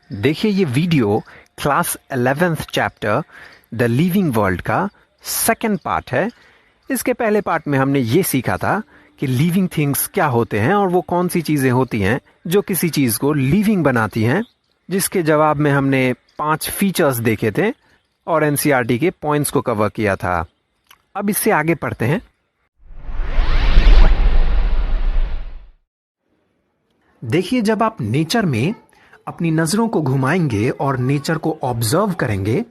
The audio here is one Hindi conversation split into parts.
देखिए ये video class 11th chapter the living world का सेकंड पार्ट है। इसके पहले पार्ट में हमने ये सीखा था कि लिविंग थिंग्स क्या होते हैं और वो कौन सी चीज़ें होती हैं जो किसी चीज़ को लिविंग बनाती हैं, जिसके जवाब में हमने 5 फीचर्स देखे थे और एनसीईआरटी के पॉइंट्स को कवर किया था। अब इससे आगे पढ़ते हैं। देखिए, जब आप नेचर में अपनी नज़रों को घुमाएंगे और नेचर को ऑब्जर्व करेंगे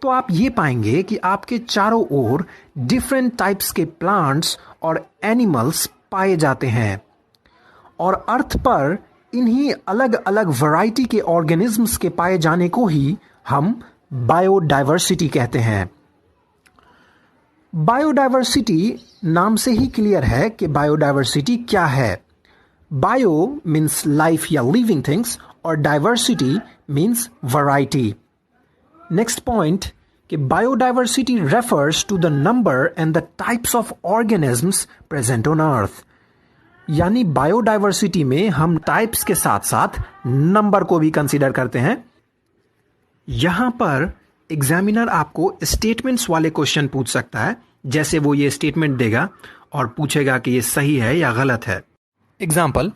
तो आप ये पाएंगे कि आपके चारों ओर डिफरेंट टाइप्स के प्लांट्स और एनिमल्स पाए जाते हैं और अर्थ पर इन्हीं अलग अलग वैरायटी के ऑर्गेनिजम्स के पाए जाने को ही हम बायोडाइवर्सिटी कहते हैं। बायोडाइवर्सिटी नाम से ही क्लियर है कि बायोडाइवर्सिटी क्या है। बायो मीन्स लाइफ या लिविंग थिंग्स और diversity means variety. Next point कि biodiversity refers to the number and the types of organisms present on earth. यानी बायोडाइवर्सिटी में हम टाइप्स के साथ साथ नंबर को भी कंसीडर करते हैं। यहां पर एग्जामिनर आपको स्टेटमेंट्स वाले क्वेश्चन पूछ सकता है, जैसे वो ये स्टेटमेंट देगा और पूछेगा कि ये सही है या गलत है। एग्जाम्पल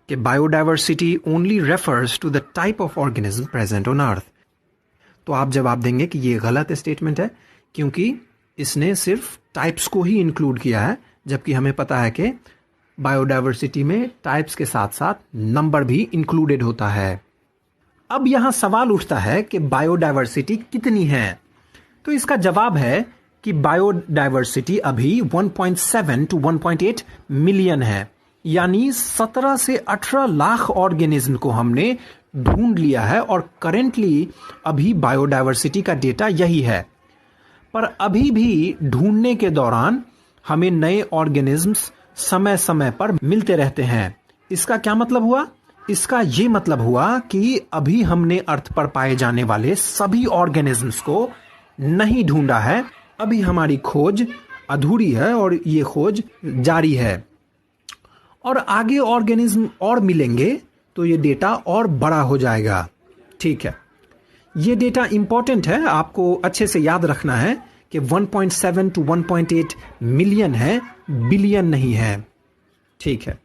कि biodiversity only refers to the type of organism present on earth. तो आप जवाब देंगे कि ये गलत स्टेटमेंट है क्योंकि इसने सिर्फ टाइप्स को ही इंक्लूड किया है, जबकि हमें पता है कि बायोडाइवर्सिटी में टाइप्स के साथ साथ नंबर भी इंक्लूडेड होता है। अब यहां सवाल उठता है कि बायोडाइवर्सिटी कितनी है। तो इसका जवाब है कि बायोडाइवर्सिटी अभी 1.7 to 1.8 मिलियन है, यानी 17 से 18 लाख ऑर्गेनिज्म को हमने ढूंढ लिया है और करेंटली अभी बायोडाइवर्सिटी का डेटा यही है। पर अभी भी ढूंढने के दौरान हमें नए ऑर्गेनिजम्स समय समय पर मिलते रहते हैं। इसका क्या मतलब हुआ? इसका ये मतलब हुआ कि अभी हमने अर्थ पर पाए जाने वाले सभी ऑर्गेनिजम्स को नहीं ढूंढा है। अभी हमारी खोज अधूरी है और ये खोज जारी है और आगे ऑर्गेनिज्म और मिलेंगे तो ये डेटा और बड़ा हो जाएगा। ठीक है, ये डेटा इंपॉर्टेंट है, आपको अच्छे से याद रखना है कि 1.7 to 1.8 मिलियन है, बिलियन नहीं है। ठीक है,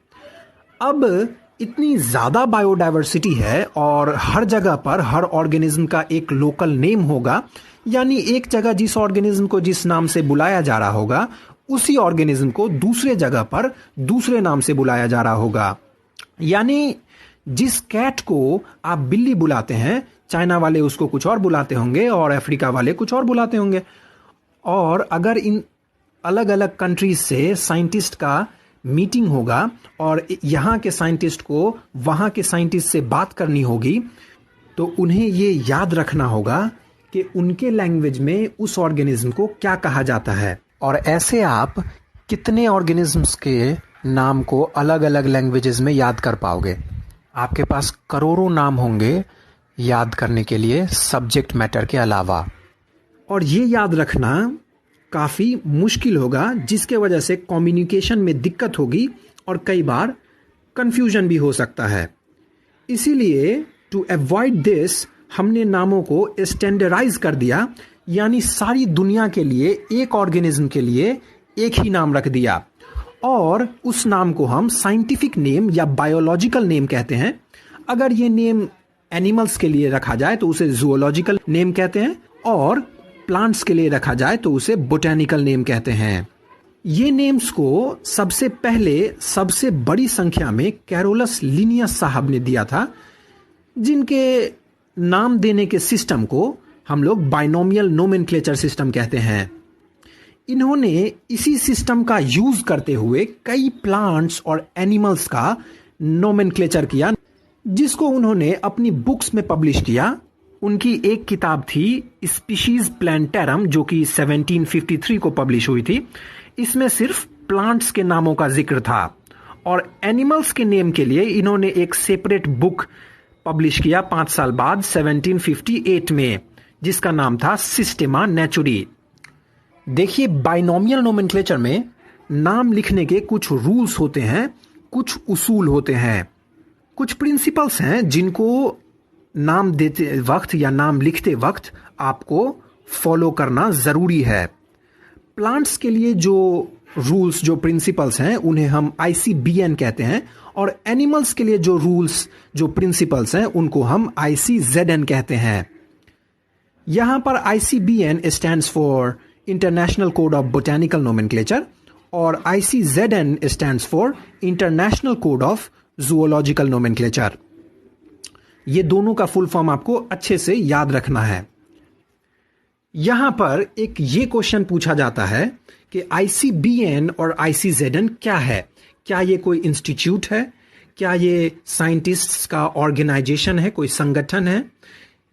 अब इतनी ज्यादा बायोडाइवर्सिटी है और हर जगह पर हर ऑर्गेनिज्म का एक लोकल नेम होगा, यानी एक जगह जिस ऑर्गेनिज्म को जिस नाम से बुलाया जा रहा होगा उसी ऑर्गेनिज्म को दूसरे जगह पर दूसरे नाम से बुलाया जा रहा होगा। यानी जिस कैट को आप बिल्ली बुलाते हैं, चाइना वाले उसको कुछ और बुलाते होंगे और अफ्रीका वाले कुछ और बुलाते होंगे। और अगर इन अलग अलग कंट्रीज से साइंटिस्ट का मीटिंग होगा और यहाँ के साइंटिस्ट को वहाँ के साइंटिस्ट से बात करनी होगी, तो उन्हें ये याद रखना होगा कि उनके लैंग्वेज में उस ऑर्गेनिज्म को क्या कहा जाता है। और ऐसे आप कितने ऑर्गेनिजम्स के नाम को अलग अलग लैंग्वेजेस में याद कर पाओगे? आपके पास करोड़ों नाम होंगे याद करने के लिए सब्जेक्ट मैटर के अलावा, और ये याद रखना काफ़ी मुश्किल होगा, जिसके वजह से कम्युनिकेशन में दिक्कत होगी और कई बार कंफ्यूजन भी हो सकता है। इसीलिए टू अवॉइड दिस हमने नामों को स्टैंडर्डाइज कर दिया, यानी सारी दुनिया के लिए एक ऑर्गेनिज्म के लिए एक ही नाम रख दिया और उस नाम को हम साइंटिफिक नेम या बायोलॉजिकल नेम कहते हैं। अगर ये नेम एनिमल्स के लिए रखा जाए तो उसे जूलॉजिकल नेम कहते हैं और प्लांट्स के लिए रखा जाए तो उसे बोटेनिकल नेम कहते हैं। ये नेम्स को सबसे पहले सबसे बड़ी संख्या में कैरोलस लिनियस साहब ने दिया था, जिनके नाम देने के सिस्टम को हम लोग बाइनोमियल नोमेनक्लेचर सिस्टम कहते हैं। इन्होंने इसी सिस्टम का यूज करते हुए कई प्लांट्स और एनिमल्स का नोमेनक्लेचर किया, जिसको उन्होंने अपनी बुक्स में पब्लिश किया। उनकी एक किताब थी स्पीशीज प्लांटेरम, जो कि 1753 को पब्लिश हुई थी। इसमें सिर्फ प्लांट्स के नामों का जिक्र था और एनिमल्स के नेम के लिए इन्होंने एक सेपरेट बुक पब्लिश किया 5 साल बाद 1758 में, जिसका नाम था सिस्टेमा नेचुरी। देखिए, बाइनोमियल नोमेनक्लेचर में नाम लिखने के कुछ रूल्स होते हैं, कुछ उसूल होते हैं, कुछ प्रिंसिपल्स हैं जिनको नाम देते वक्त या नाम लिखते वक्त आपको फॉलो करना ज़रूरी है। प्लांट्स के लिए जो रूल्स, जो प्रिंसिपल्स हैं, उन्हें हम ICBN कहते हैं, और एनिमल्स के लिए जो रूल्स, जो प्रिंसिपल्स हैं, उनको हम ICZN कहते हैं। यहां पर ICBN stands for international code of botanical nomenclature और ICZN stands for international code of zoological nomenclature. ये दोनों का फुल फॉर्म आपको अच्छे से याद रखना है। यहां पर एक ये क्वेश्चन पूछा जाता है कि ICBN और ICZN क्या है? क्या ये कोई इंस्टीट्यूट है? क्या ये साइंटिस्ट्स का ऑर्गेनाइजेशन है, कोई संगठन है,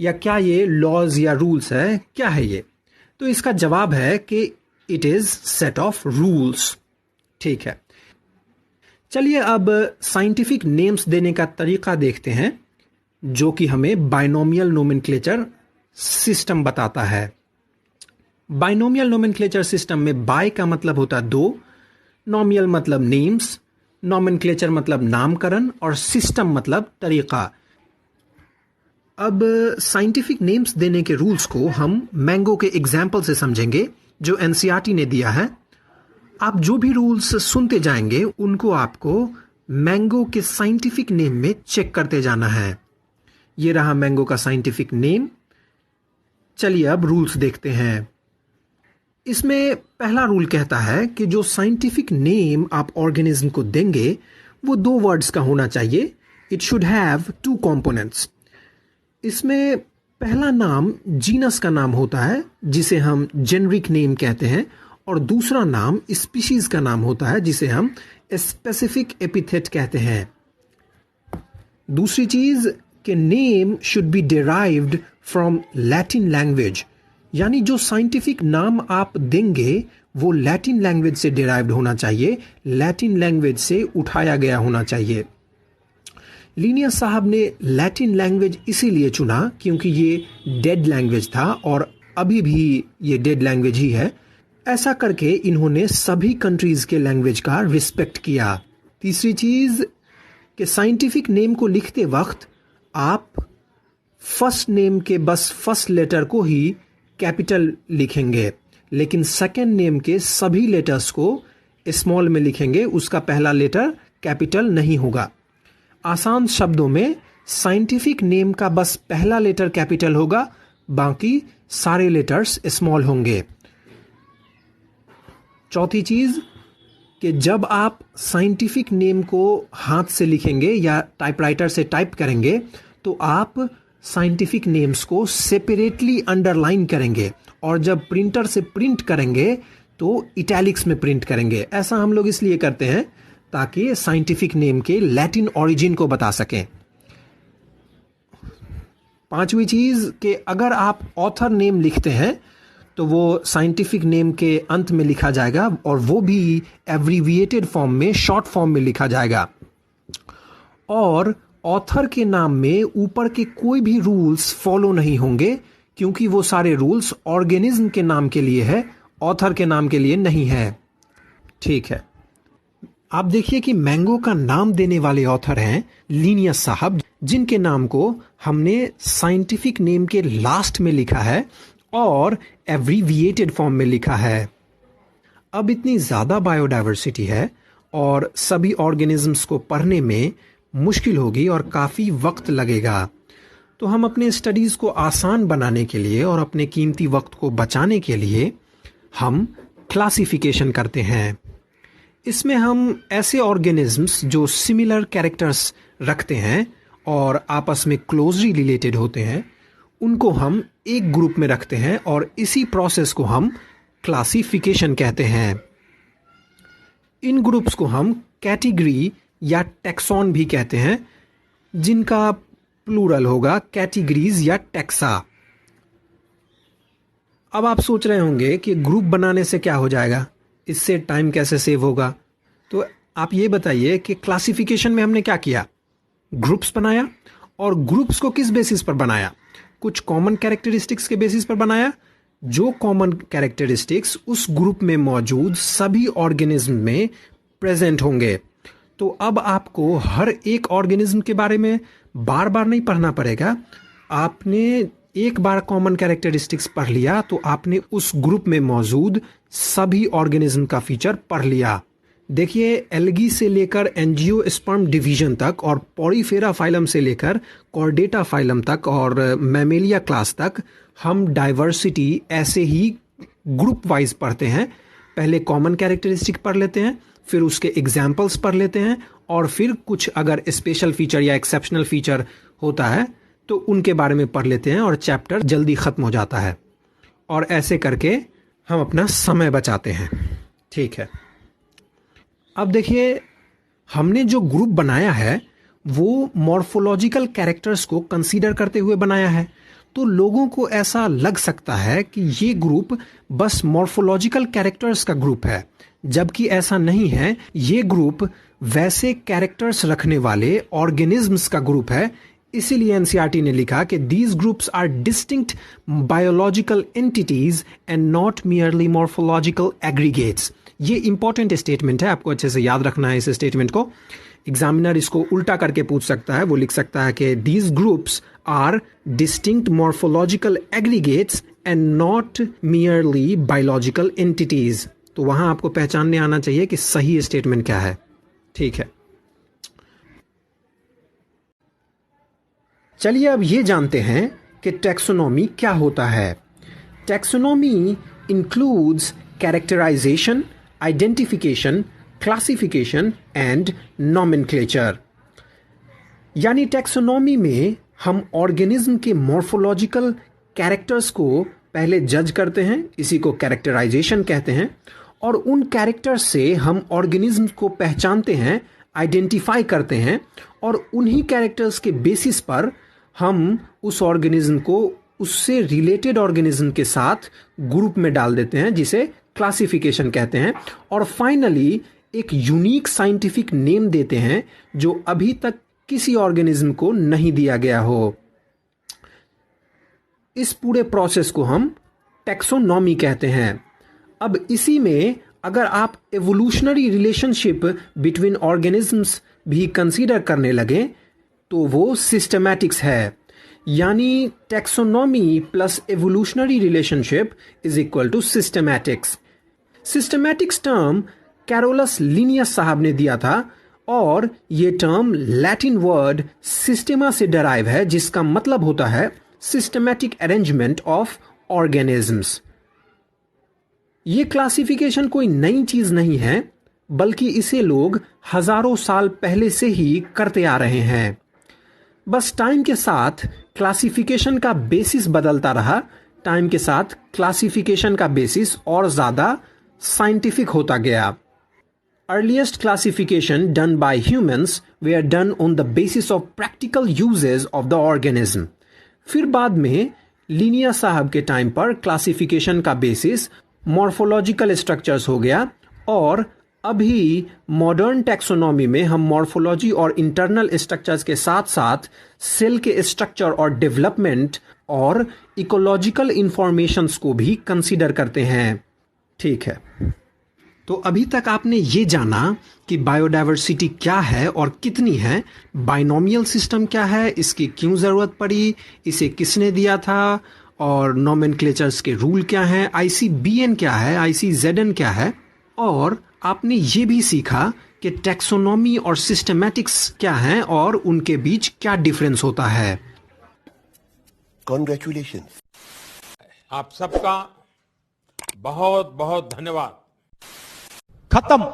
या क्या ये लॉज या रूल्स है? क्या है ये? तो इसका जवाब है कि it is set of rules. ठीक है, चलिए अब साइंटिफिक नेम्स देने का तरीका देखते हैं, जो कि हमें बाइनोमियल नोमेनक्लेचर सिस्टम बताता है। बाइनोमियल नोमेनक्लेचर सिस्टम में बाय का मतलब होता है दो, नोमियल मतलब नेम्स, नोमेनक्लेचर मतलब नामकरण, और सिस्टम मतलब तरीका। अब साइंटिफिक नेम्स देने के रूल्स को हम मैंगो के एग्जाम्पल से समझेंगे, जो NCERT ने दिया है। आप जो भी रूल्स सुनते जाएंगे उनको आपको मैंगो के साइंटिफिक नेम में चेक करते जाना है। ये रहा मैंगो का साइंटिफिक नेम। चलिए अब रूल्स देखते हैं। इसमें पहला रूल कहता है कि जो साइंटिफिक नेम आप ऑर्गेनिज्म को देंगे वो 2 वर्ड्स का होना चाहिए। It should have 2 components. इसमें पहला नाम जीनस का नाम होता है, जिसे हम जेनरिक नेम कहते हैं, और दूसरा नाम स्पीशीज का नाम होता है, जिसे हम स्पेसिफिक एपिथेट कहते हैं। दूसरी चीज कि name should be derived from Latin language, यानी जो साइंटिफिक नाम आप देंगे वो लैटिन लैंग्वेज से डिराइव्ड होना चाहिए, लैटिन लैंग्वेज से उठाया गया होना चाहिए। लीनियस साहब ने लैटिन लैंग्वेज इसीलिए चुना क्योंकि ये डेड लैंग्वेज था, और अभी भी ये डेड लैंग्वेज ही है। ऐसा करके इन्होंने सभी कंट्रीज के लैंग्वेज का रिस्पेक्ट किया। तीसरी चीज कि साइंटिफिक नेम को लिखते वक्त आप फर्स्ट नेम के बस फर्स्ट लेटर को ही कैपिटल लिखेंगे, लेकिन सेकंड नेम के सभी लेटर्स को स्मॉल में लिखेंगे, उसका पहला लेटर कैपिटल नहीं होगा। आसान शब्दों में साइंटिफिक नेम का बस पहला लेटर कैपिटल होगा, बाकी सारे लेटर्स स्मॉल होंगे। चौथी चीज कि जब आप साइंटिफिक नेम को हाथ से लिखेंगे या टाइपराइटर से टाइप करेंगे तो आप साइंटिफिक नेम्स को सेपरेटली अंडरलाइन करेंगे, और जब प्रिंटर से प्रिंट करेंगे तो इटैलिक्स में प्रिंट करेंगे। ऐसा हम लोग इसलिए करते हैं ताकि साइंटिफिक नेम के लैटिन ओरिजिन को बता सकें। पांचवी चीज कि अगर आप ऑथर नेम लिखते हैं तो वो साइंटिफिक नेम के अंत में लिखा जाएगा, और वो भी एब्रीविएटेड फॉर्म में, शॉर्ट फॉर्म में लिखा जाएगा। और ऑथर के नाम में ऊपर के कोई भी रूल्स फॉलो नहीं होंगे, क्योंकि वो सारे रूल्स ऑर्गेनिज्म के नाम के लिए है, ऑथर के नाम के लिए नहीं है। ठीक है, आप देखिए कि मैंगो का नाम देने वाले ऑथर हैं लीनियस साहब, जिनके नाम को हमने साइंटिफिक नेम के लास्ट में लिखा है और एब्रीविएटेड फॉर्म में लिखा है। अब इतनी ज़्यादा बायोडायवर्सिटी है और सभी ऑर्गेनिजम्स को पढ़ने में मुश्किल होगी और काफ़ी वक्त लगेगा। तो हम अपने स्टडीज़ को आसान बनाने के लिए और अपने कीमती वक्त को बचाने के लिए हम क्लासिफिकेशन करते हैं। इसमें हम ऐसे ऑर्गेनिजम्स जो सिमिलर कैरेक्टर्स रखते हैं और आपस में क्लोजली रिलेटेड होते हैं, उनको हम एक ग्रुप में रखते हैं, और इसी प्रोसेस को हम क्लासिफिकेशन कहते हैं। इन ग्रुप्स को हम कैटेगरी या टैक्सॉन भी कहते हैं, जिनका प्लूरल होगा कैटेगरीज या टैक्सा। अब आप सोच रहे होंगे कि ग्रुप बनाने से क्या हो जाएगा, इससे टाइम कैसे सेव होगा। तो आप ये बताइए कि क्लासिफिकेशन में हमने क्या किया, ग्रुप्स बनाया, और ग्रुप्स को किस बेसिस पर बनाया, कुछ कॉमन कैरेक्टरिस्टिक्स के बेसिस पर बनाया। जो कॉमन कैरेक्टरिस्टिक्स उस ग्रुप में मौजूद सभी ऑर्गेनिज्म में प्रेजेंट होंगे। तो अब आपको हर एक ऑर्गेनिज्म के बारे में बार बार नहीं पढ़ना पड़ेगा, आपने एक बार कॉमन कैरेक्टरिस्टिक्स पढ़ लिया तो आपने उस ग्रुप में मौजूद सभी ऑर्गेनिज्म का फीचर पढ़ लिया। देखिए, एल्गी से लेकर एंजियोस्पर्म डिवीजन तक और पॉरीफेरा फाइलम से लेकर कॉर्डेटा फाइलम तक और मैमेलिया क्लास तक हम डाइवर्सिटी ऐसे ही ग्रुप वाइज पढ़ते हैं। पहले कॉमन कैरेक्टरिस्टिक पढ़ लेते हैं, फिर उसके एग्जाम्पल्स पढ़ लेते हैं, और फिर कुछ अगर स्पेशल फीचर या एक्सेप्शनल फीचर होता है तो उनके बारे में पढ़ लेते हैं, और चैप्टर जल्दी ख़त्म हो जाता है। और ऐसे करके हम अपना समय बचाते हैं। ठीक है, अब देखिए, हमने जो ग्रुप बनाया है वो मॉर्फोलॉजिकल कैरेक्टर्स को कंसीडर करते हुए बनाया है। तो लोगों को ऐसा लग सकता है कि ये ग्रुप बस मॉर्फोलॉजिकल कैरेक्टर्स का ग्रुप है, जबकि ऐसा नहीं है। ये ग्रुप वैसे कैरेक्टर्स रखने वाले ऑर्गेनिजम्स का ग्रुप है। इसीलिए एनसीईआरटी ने लिखा कि these groups are distinct biological entities and not merely morphological aggregates. ये इंपॉर्टेंट स्टेटमेंट है, आपको अच्छे से याद रखना है इस स्टेटमेंट को। एग्जामिनर इसको उल्टा करके पूछ सकता है, वो लिख सकता है कि these groups are distinct morphological aggregates and not merely biological entities. तो वहां आपको पहचानने आना चाहिए कि सही स्टेटमेंट क्या है। ठीक है, चलिए अब ये जानते हैं कि टैक्सोनॉमी क्या होता है। Taxonomy includes characterisation, identification, classification and nomenclature. यानी टैक्सोनॉमी में हम ऑर्गेनिज्म के मॉर्फोलॉजिकल कैरेक्टर्स को पहले जज करते हैं, इसी को कैरेक्टराइजेशन कहते हैं, और उन कैरेक्टर्स से हम ऑर्गेनिज्म को पहचानते हैं, आइडेंटिफाई करते हैं, और उन्हीं कैरेक्टर्स के बेसिस पर हम उस ऑर्गेनिज्म को उससे रिलेटेड ऑर्गेनिज्म के साथ ग्रुप में डाल देते हैं, जिसे क्लासिफिकेशन कहते हैं, और फाइनली एक यूनिक साइंटिफिक नेम देते हैं जो अभी तक किसी ऑर्गेनिज्म को नहीं दिया गया हो। इस पूरे प्रोसेस को हम टैक्सोनॉमी कहते हैं। अब इसी में अगर आप एवोल्यूशनरी रिलेशनशिप बिटवीन ऑर्गेनिजम्स भी कंसीडर करने लगे तो वो सिस्टमैटिक्स है। यानी taxonomy plus evolutionary relationship is equal to systematics. Systematics term Carolus Linnaeus साहब ने दिया था, और ये टर्म लैटिन वर्ड सिस्टेमा से डराइव है, जिसका मतलब होता है सिस्टमैटिक अरेंजमेंट ऑफ ऑर्गेनिजम्स। ये क्लासिफिकेशन कोई नई चीज नहीं है, बल्कि इसे लोग हजारों साल पहले से ही करते आ रहे हैं। बस टाइम के साथ क्लासिफिकेशन का बेसिस बदलता रहा। टाइम के साथ क्लासिफिकेशन का बेसिस और ज्यादा साइंटिफिक होता गया। Earliest classification done by humans were done on the basis of practical uses of the organism. फिर बाद में लिनिया साहब के टाइम पर क्लासिफिकेशन का बेसिस मॉर्फोलॉजिकल स्ट्रक्चर्स हो गया, और अभी मॉडर्न टैक्सोनॉमी में हम मॉर्फोलॉजी और इंटरनल स्ट्रक्चर्स के साथ साथ सेल के स्ट्रक्चर और डेवलपमेंट और इकोलॉजिकल इंफॉर्मेशंस को भी कंसीडर करते हैं। ठीक है, तो अभी तक आपने ये जाना कि बायोडायवर्सिटी क्या है और कितनी है, बाइनोमियल सिस्टम क्या है, इसकी क्यों ज़रूरत पड़ी, इसे किसने दिया था, और नॉमेनक्लेचर्स के रूल क्या हैं, ICBN क्या है, ICZN क्या है, और आपने ये भी सीखा कि टैक्सोनॉमी और सिस्टमैटिक्स क्या हैं और उनके बीच क्या डिफरेंस होता है। कॉन्ग्रेचुलेशंस। आप सबका बहुत बहुत धन्यवाद। खत्म।